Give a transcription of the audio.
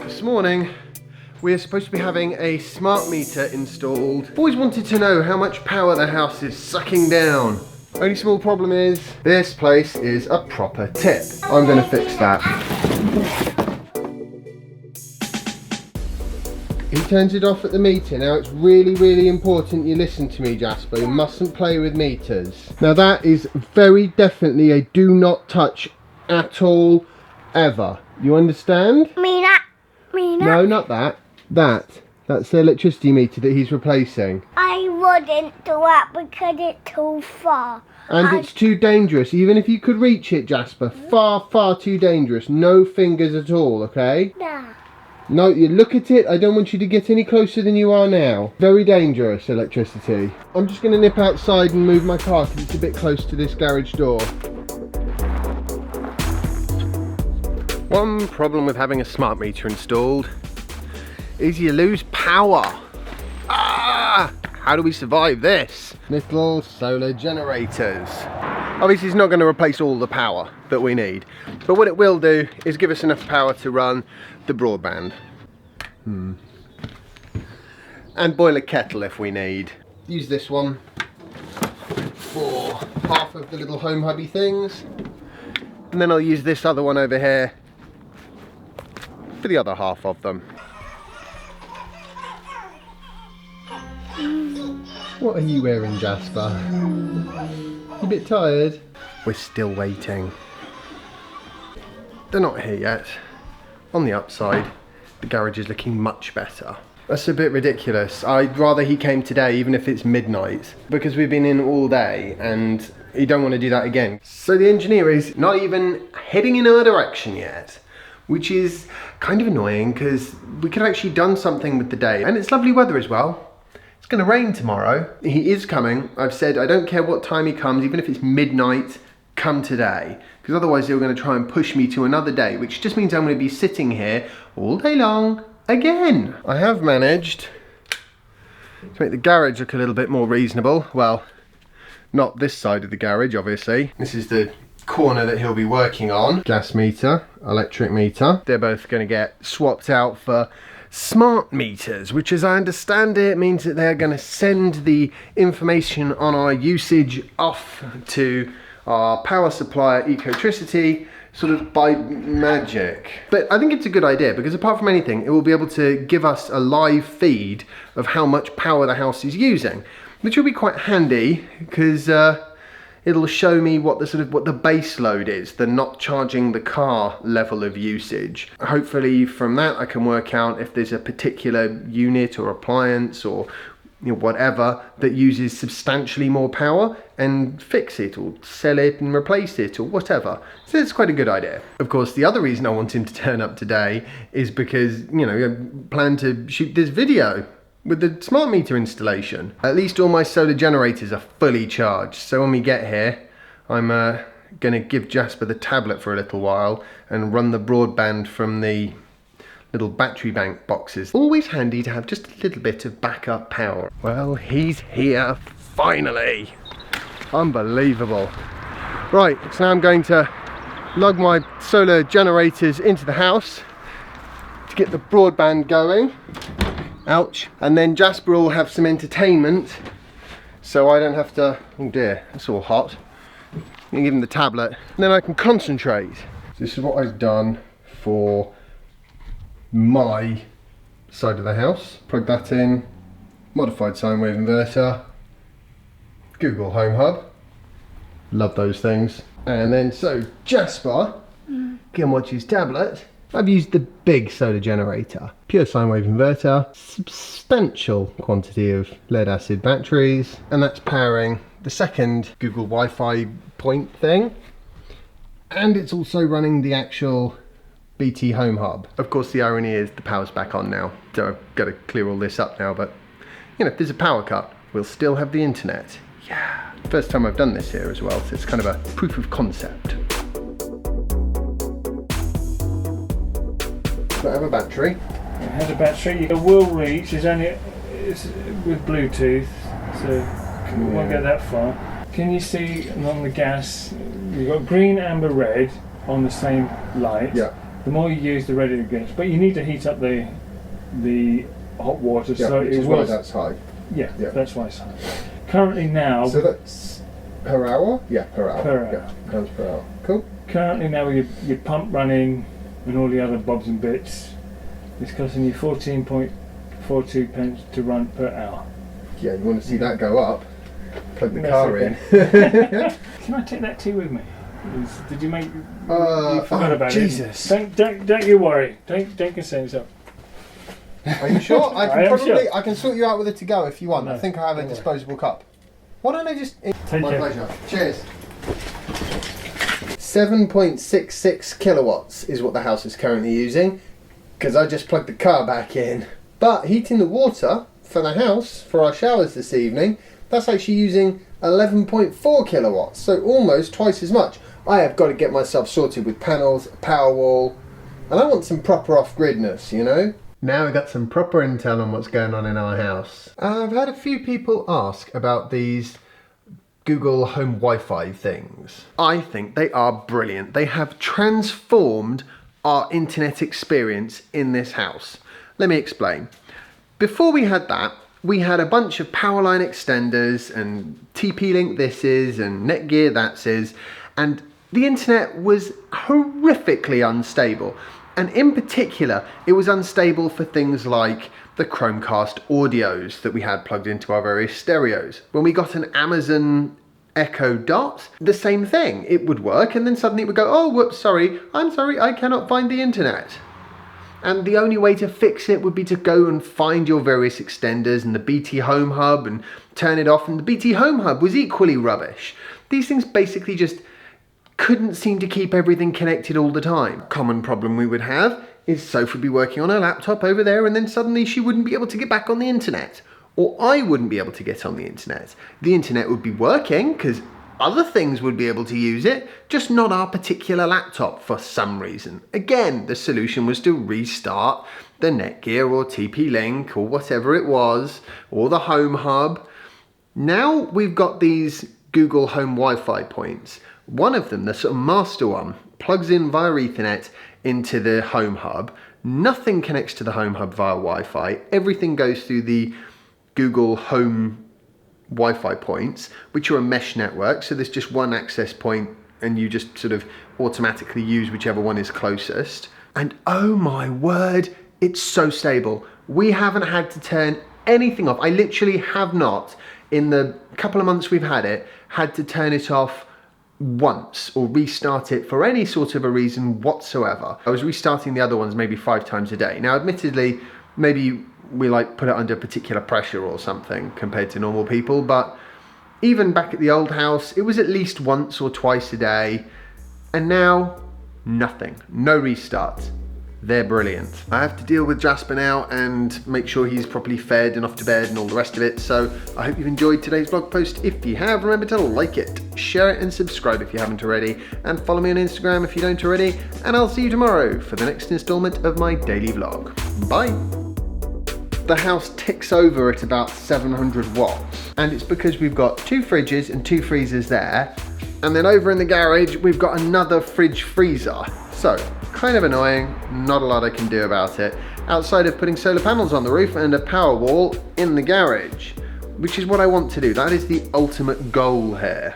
This morning we're supposed to be having a smart meter installed. Always wanted to know how much power the house is sucking down. Only small problem is this place is a proper tip. I'm going to fix that. He turns it off at the meter. Now it's really important you listen to me, Jasper. You mustn't play with meters. Now that is very definitely a do not touch at all, ever. You understand? Mina. No, not that. That's the electricity meter that he's replacing. I wouldn't do that because it's too far. And it's too dangerous. Even if you could reach it, Jasper, far too dangerous. No fingers at all, okay? Nah. No, you look at it. I don't want you to get any closer than you are now. Very dangerous electricity. I'm just going to nip outside and move my car because it's a bit close to this garage door. One problem with having a smart meter installed is you lose power. How do we survive this? Little solar generators. Obviously it's not going to replace all the power that we need, but what it will do is give us enough power to run the broadband. And boil a kettle if we need. Use this one for half of the little home hubby things, and then I'll use this other one over here for the other half of them. What are you wearing, Jasper? You a bit tired? We're still waiting. They're not here yet. On the upside, the garage is looking much better. That's a bit ridiculous. I'd rather he came today, even if it's midnight, because we've been in all day and you don't want to do that again. So the engineer is not even heading in our direction yet, which is kind of annoying because we could have actually done something with the day. And it's lovely weather as well. It's going to rain tomorrow. He is coming. I've said I don't care what time he comes, even if it's midnight, come today. Because otherwise they're going to try and push me to another day, which just means I'm going to be sitting here all day long again. I have managed to make the garage look a little bit more reasonable. Well, not this side of the garage, obviously. This is the corner that he'll be working on. Gas meter, electric meter. They're both going to get swapped out for smart meters, which, as I understand it, means that they're going to send the information on our usage off to our power supplier, Ecotricity, sort of by magic. But I think it's a good idea because apart from anything, it will be able to give us a live feed of how much power the house is using, which will be quite handy because it'll show me what the base load is, the not charging the car level of usage. Hopefully from that I can work out if there's a particular unit or appliance or whatever that uses substantially more power and fix it or sell it and replace it or whatever. So it's quite a good idea. Of course, the other reason I want him to turn up today is because, I plan to shoot this video with the smart meter installation. At least all my solar generators are fully charged, so when we get here I'm gonna give Jasper the tablet for a little while and run the broadband from the little battery bank boxes. Always handy to have just a little bit of backup power. Well, he's here finally. Unbelievable. Right, so now I'm going to lug my solar generators into the house to get the broadband going. Ouch. And then Jasper will have some entertainment so I don't have to, oh dear, that's all hot. I'm gonna give him the tablet and then I can concentrate. So this is what I've done for my side of the house. Plug that in, modified sine wave inverter, Google Home Hub, love those things. And then so Jasper can watch his tablet. I've used the big solar generator, pure sine wave inverter, substantial quantity of lead acid batteries, and that's powering the second Google Wi-Fi point thing, and it's also running the actual BT Home Hub. Of course the irony is the power's back on now, so I've got to clear all this up now, but if there's a power cut, we'll still have the internet. Yeah, first time I've done this here as well, so it's kind of a proof of concept. I have a battery. It has a battery. The will reach is only with Bluetooth, so we won't get that far. Can you see on the gas? You've got green, amber, red on the same light. Yeah. The more you use, the redder it gets. But you need to heat up the hot water, so which it is will. why that's high. Yeah, Yeah. that's why it's high. Currently now. So that's per hour? Yeah, per hour. Per hour. Yeah, pounds per hour. Cool. Currently now with your pump running and all the other bobs and bits, it's costing you 14.42 pence to run per hour. Yeah, you want to see that go up? Plug the That's car okay. in. Can I take that tea with me? Did you make? You Oh, forgot about Jesus. it. Don't you worry. Don't concern yourself. Are you sure? I can I am probably sure. I can sort you out with it to go if you want. No, I think I have a don't worry. disposable cup. Why don't I just? Take My care. pleasure. Cheers. 7.66 kilowatts is what the house is currently using, because I just plugged the car back in. But heating the water for the house for our showers this evening, that's actually using 11.4 kilowatts, so almost twice as much. I have got to get myself sorted with panels, a power wall, and I want some proper off-gridness, you know? Now we've got some proper intel on what's going on in our house. I've had a few people ask about these Google Home Wi-Fi things. I think they are brilliant. They have transformed our internet experience in this house. Let me explain. Before we had that, we had a bunch of Powerline extenders and TP-Link this is and Netgear that's is, and the internet was horrifically unstable. And in particular, it was unstable for things like the Chromecast audios that we had plugged into our various stereos. When we got an Amazon Echo Dot, the same thing. It would work and then suddenly it would go, oh, whoops, sorry, I'm sorry, I cannot find the internet. And the only way to fix it would be to go and find your various extenders and the BT Home Hub and turn it off, and the BT Home Hub was equally rubbish. These things basically just couldn't seem to keep everything connected all the time. Common problem we would have is Sophie would be working on her laptop over there and then suddenly she wouldn't be able to get back on the internet. Or I wouldn't be able to get on the internet. The internet would be working because other things would be able to use it, just not our particular laptop for some reason. Again, the solution was to restart the Netgear or TP-Link or whatever it was, or the Home Hub. Now we've got these Google Home Wi-Fi points. One of them, the sort of master one, plugs in via Ethernet into the Home Hub. Nothing connects to the Home Hub via Wi-Fi. Everything goes through the Google Home Wi-Fi points, which are a mesh network. So there's just one access point and you just sort of automatically use whichever one is closest. And oh my word, it's so stable. We haven't had to turn anything off. I literally have not, in the couple of months we've had it, had to turn it off once or restart it for any sort of a reason whatsoever. I was restarting the other ones maybe 5 times a day. Now admittedly, maybe we like put it under particular pressure or something compared to normal people, but even back at the old house, it was at least once or twice a day, and now nothing, no restart. They're brilliant. I have to deal with Jasper now and make sure he's properly fed and off to bed and all the rest of it. So I hope you've enjoyed today's blog post. If you have, remember to like it, share it and subscribe if you haven't already, and follow me on Instagram if you don't already, and I'll see you tomorrow for the next installment of my daily vlog. Bye. The house ticks over at about 700 watts, and it's because we've got 2 fridges and 2 freezers there, and then over in the garage we've got another fridge freezer. So kind of annoying, not a lot I can do about it, outside of putting solar panels on the roof and a power wall in the garage, which is what I want to do. That is the ultimate goal here.